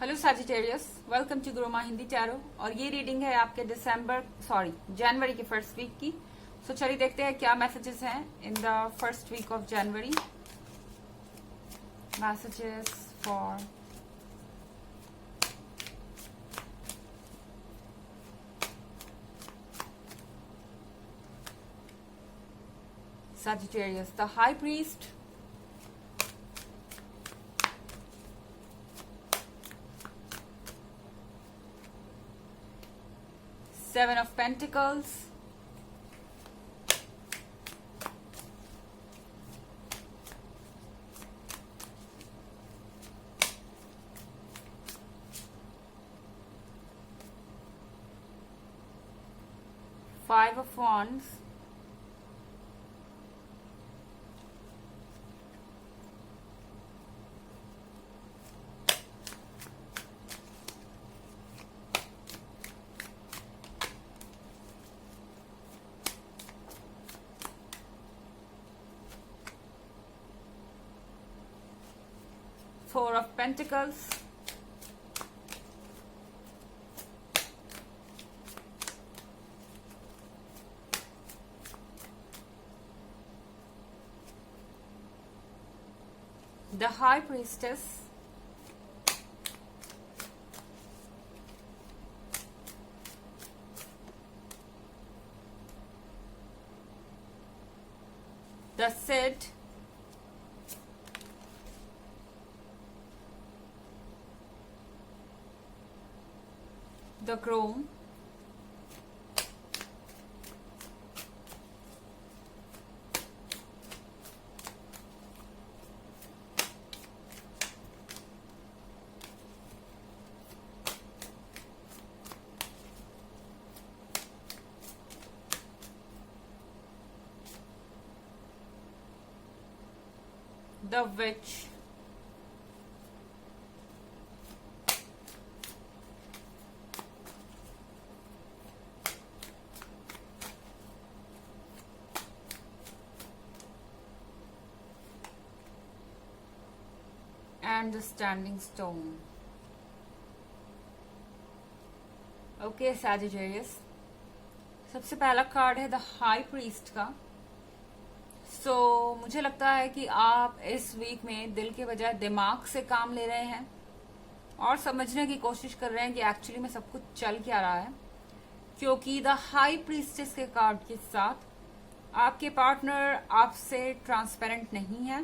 Hello Sagittarius, welcome to Guruma Hindi tarot. और ये reading है आपके जनवरी के फर्स्ट वीक की। सो चलिए देखते हैं क्या मैसेजेस हैं in the first week of January. Messages for Sagittarius, the High Priest, Seven of Pentacles, Five of Wands, Four of Pentacles, the High Priestess, the Cid, the Chrome, the Witch, and the Standing Stone. Okay Sagittarius, सबसे पहला card है the high priest का। मुझे लगता है कि आप इस वीक में दिल के बजाय दिमाग से काम ले रहे हैं और समझने की कोशिश कर रहे हैं कि एक्चुअली में सब कुछ चल क्या रहा है, क्योंकि द हाई प्रीस्टेस के कार्ड के साथ आपके पार्टनर आपसे ट्रांसपेरेंट नहीं है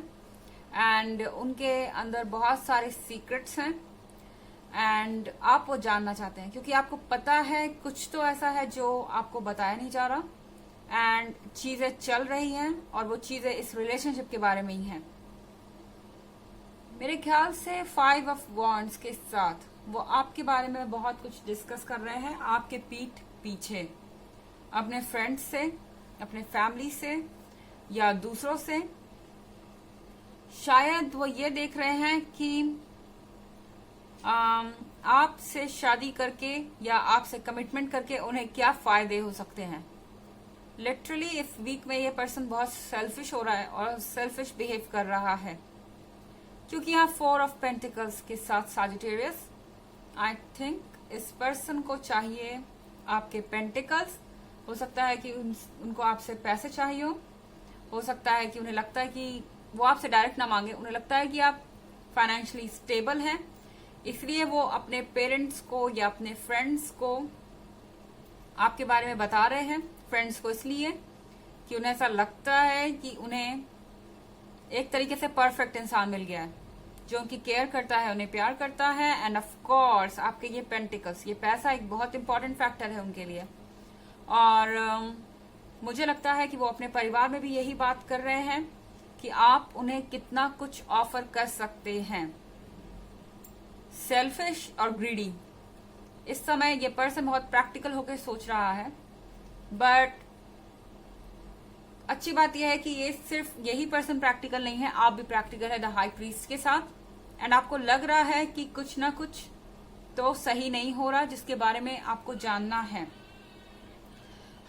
एंड उनके अंदर बहुत सारे सीक्रेट्स हैं एंड आप वो जानना चाहते हैं, क्योंकि आपको पता है कुछ तो ऐसा है जो आपको बताया नहीं जा रहा एंड चीजें चल रही हैं और वो चीजें इस रिलेशनशिप के बारे में ही हैं। मेरे ख्याल से फाइव ऑफ वॉन्ड्स के साथ वो आपके बारे में बहुत कुछ डिस्कस कर रहे हैं आपके पीठ पीछे, अपने फ्रेंड्स से, अपने फैमिली से या दूसरों से। शायद वो ये देख रहे हैं कि आपसे शादी करके या आपसे कमिटमेंट करके उन्हें क्या फायदे हो सकते हैं। लिटरली इस वीक में ये पर्सन बहुत सेल्फिश हो रहा है और सेल्फिश बिहेव कर रहा है, क्योंकि यहाँ फोर ऑफ पेंटिकल्स के साथ सैजिटेरियस, आई थिंक इस पर्सन को चाहिए आपके पेंटिकल्स। हो सकता है कि उनको आपसे पैसे चाहिए हो सकता है कि उन्हें लगता है कि वो आपसे डायरेक्ट ना मांगे, उन्हें लगता है कि आप फाइनेंशियली स्टेबल हैं, इसलिए वो अपने पेरेंट्स को या अपने फ्रेंड्स को आपके बारे में बता रहे हैं। फ्रेंड्स को इसलिए कि उन्हें ऐसा लगता है कि उन्हें एक तरीके से परफेक्ट इंसान मिल गया है जो उनकी केयर करता है, उन्हें प्यार करता है। एंड ऑफ कोर्स आपके ये पेंटिकल्स, ये पैसा एक बहुत इंपॉर्टेंट फैक्टर है उनके लिए। और मुझे लगता है कि वो अपने परिवार में भी यही बात कर रहे हैं कि आप उन्हें कितना कुछ ऑफर कर सकते हैं। सेल्फिश और ग्रीडी, इस समय ये पर्सन बहुत प्रैक्टिकल होकर सोच रहा है, बट अच्छी बात यह है कि ये सिर्फ यही पर्सन प्रैक्टिकल नहीं है, आप भी प्रैक्टिकल है द हाई प्रीस्ट के साथ। एंड आपको लग रहा है कि कुछ ना कुछ तो सही नहीं हो रहा जिसके बारे में आपको जानना है।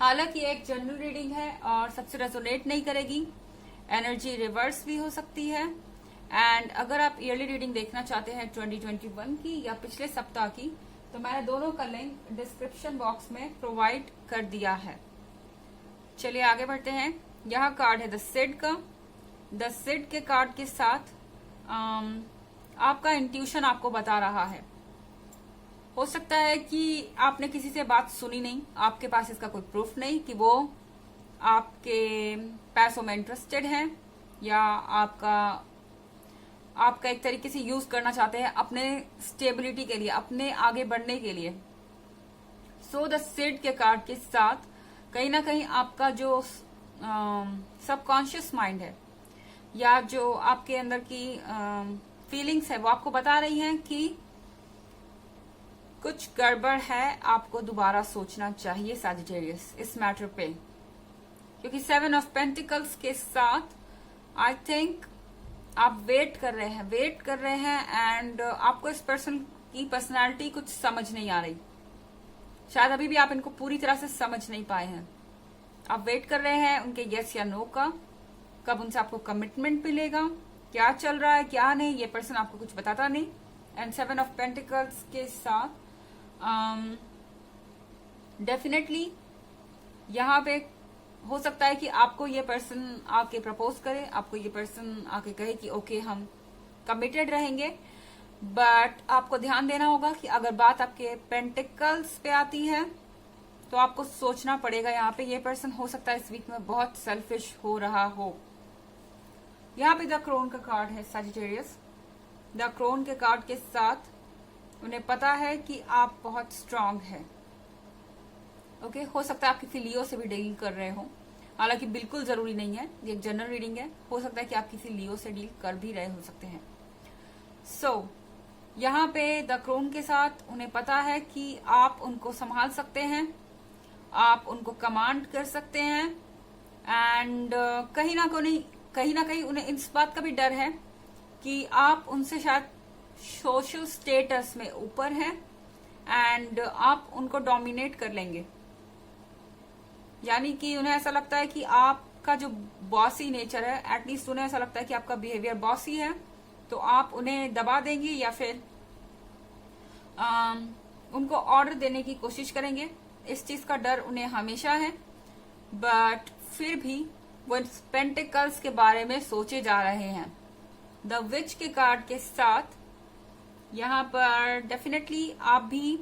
हालांकि एक जनरल रीडिंग है और सबसे रेजोनेट नहीं करेगी, एनर्जी रिवर्स भी हो सकती है एंड अगर आप ईयरली रीडिंग देखना चाहते हैं 2021 की या पिछले सप्ताह की, तो मैंने दोनों का लिंक डिस्क्रिप्शन बॉक्स में प्रोवाइड कर दिया है। चलिए आगे बढ़ते हैं। यहाँ कार्ड है द सिड का। द सिड के कार्ड के साथ आपका इंट्यूशन आपको बता रहा है। हो सकता है कि आपने किसी से बात सुनी नहीं, आपके पास इसका कोई प्रूफ नहीं कि वो आपके पैसों में इंटरेस्टेड है या आपका एक तरीके से यूज करना चाहते हैं अपने स्टेबिलिटी के लिए, अपने आगे बढ़ने के लिए। सो द सिड के कार्ड के साथ कहीं ना कहीं आपका जो सबकॉन्शियस माइंड है या जो आपके अंदर की फीलिंग्स है वो आपको बता रही हैं कि कुछ गड़बड़ है, आपको दोबारा सोचना चाहिए सैजिटेरियस इस मैटर पे। क्योंकि 7 ऑफ पेंटिकल्स के साथ आई थिंक आप वेट कर रहे हैं एंड आपको इस पर्सन की पर्सनालिटी कुछ समझ नहीं आ रही। शायद अभी भी आप इनको पूरी तरह से समझ नहीं पाए हैं। आप वेट कर रहे हैं उनके यस या नो का, कब उनसे आपको कमिटमेंट मिलेगा, क्या चल रहा है क्या नहीं, ये पर्सन आपको कुछ बताता नहीं। एंड 7 ऑफ पेंटिकल्स के साथ डेफिनेटली यहाँ पे हो सकता है कि आपको ये पर्सन आके प्रपोज करे, आपको ये पर्सन आके कहे कि ओके हम कमिटेड रहेंगे। बट आपको ध्यान देना होगा कि अगर बात आपके पेंटिकल्स पे आती है तो आपको सोचना पड़ेगा। यहाँ पे ये पर्सन हो सकता है इस वीक में बहुत सेल्फिश हो रहा हो। यहाँ पे द क्रोन का कार्ड है सैजिटेरियस। द क्रोन के कार्ड के साथ उन्हें पता है कि आप बहुत स्ट्रांग है। ओके, हो सकता है आप किसी लियो से भी डील कर रहे हो, हालांकि बिल्कुल जरूरी नहीं है, ये एक जनरल रीडिंग है। हो सकता है कि आप किसी लियो से डील कर भी रहे हो सकते हैं। सो यहाँ पे द क्रोन के साथ उन्हें पता है कि आप उनको संभाल सकते हैं, आप उनको कमांड कर सकते हैं एंड कहीं ना कहीं उन्हें इस बात का भी डर है कि आप उनसे शायद सोशल स्टेटस में ऊपर हैं एंड आप उनको डोमिनेट कर लेंगे। यानी कि उन्हें ऐसा लगता है कि आपका जो बॉसी नेचर है, एटलीस्ट उन्हें ऐसा लगता है कि आपका बिहेवियर बॉसी है, तो आप उन्हें दबा देंगे या फिर उनको ऑर्डर देने की कोशिश करेंगे। इस चीज का डर उन्हें हमेशा है। बट फिर भी वो पेंटिकल्स के बारे में सोचे जा रहे हैं। द विच के कार्ड के साथ यहाँ पर डेफिनेटली आप भी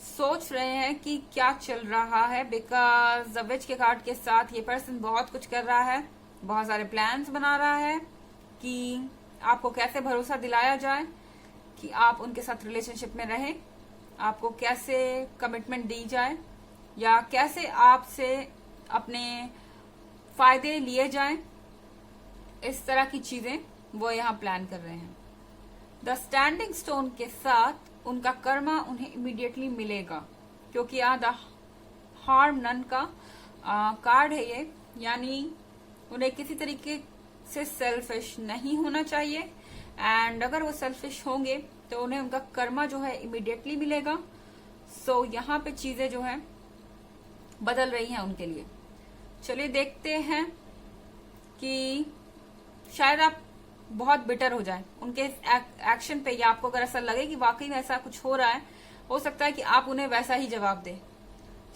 सोच रहे हैं कि क्या चल रहा है, बिकॉज द विच के कार्ड के साथ ये पर्सन बहुत कुछ कर रहा है, बहुत सारे प्लान्स बना रहा है कि आपको कैसे भरोसा दिलाया जाए कि आप उनके साथ रिलेशनशिप में रहें, आपको कैसे कमिटमेंट दी जाए या कैसे आपसे अपने फायदे लिए जाएं। इस तरह की चीजें वो यहाँ प्लान कर रहे हैं। द स्टैंडिंग स्टोन के साथ उनका कर्मा उन्हें इमीडिएटली मिलेगा, क्योंकि यहाँ द हार्म नन का कार्ड है ये। यानी उन्हें किसी तरीके से सेल्फिश नहीं होना चाहिए एंड अगर वो सेल्फिश होंगे तो उन्हें उनका कर्मा जो है इमीडिएटली मिलेगा। सो यहाँ पे चीजें जो है बदल रही हैं उनके लिए। चलिए देखते हैं कि शायद आप बहुत बिटर हो जाएं उनके एक्शन पे, या आपको अगर ऐसा लगे कि वाकई में ऐसा कुछ हो रहा है, हो सकता है कि आप उन्हें वैसा ही जवाब दें।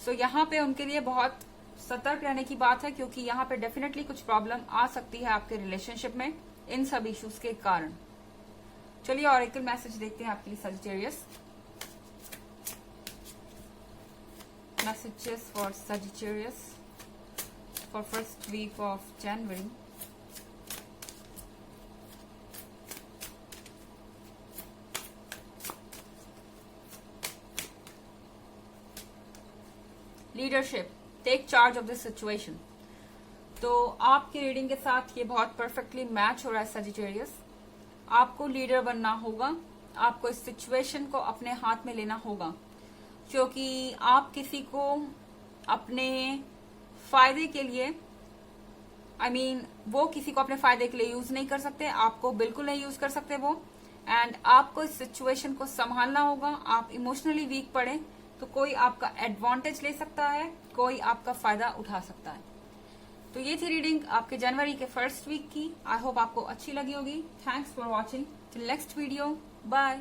सो यहाँ पे उनके लिए बहुत सतर्क रहने की बात है, क्योंकि यहाँ पे डेफिनेटली कुछ प्रॉब्लम आ सकती है आपके रिलेशनशिप में इन सब इश्यूज के कारण। चलिए ऑरेकल मैसेज देखते हैं आपके लिए Sagittarius. Messages for Sagittarius for first week of January. Leadership, take charge of this situation. तो आपकी रीडिंग के साथ ये बहुत परफेक्टली मैच हो रहा है सजिटेरियस। आपको लीडर बनना होगा, आपको इस सिचुएशन को अपने हाथ में लेना होगा, क्योंकि आप किसी को अपने फायदे के लिए वो किसी को अपने फायदे के लिए यूज नहीं कर सकते, आपको बिल्कुल नहीं यूज कर सकते वो। एंड आपको इस सिचुएशन को संभालना होगा। आप इमोशनली वीक पड़े तो कोई आपका एडवांटेज ले सकता है, कोई आपका फायदा उठा सकता है। तो ये थी रीडिंग आपके जनवरी के फर्स्ट वीक की। आई होप आपको अच्छी लगी होगी। Thanks for watching. Till next video, bye.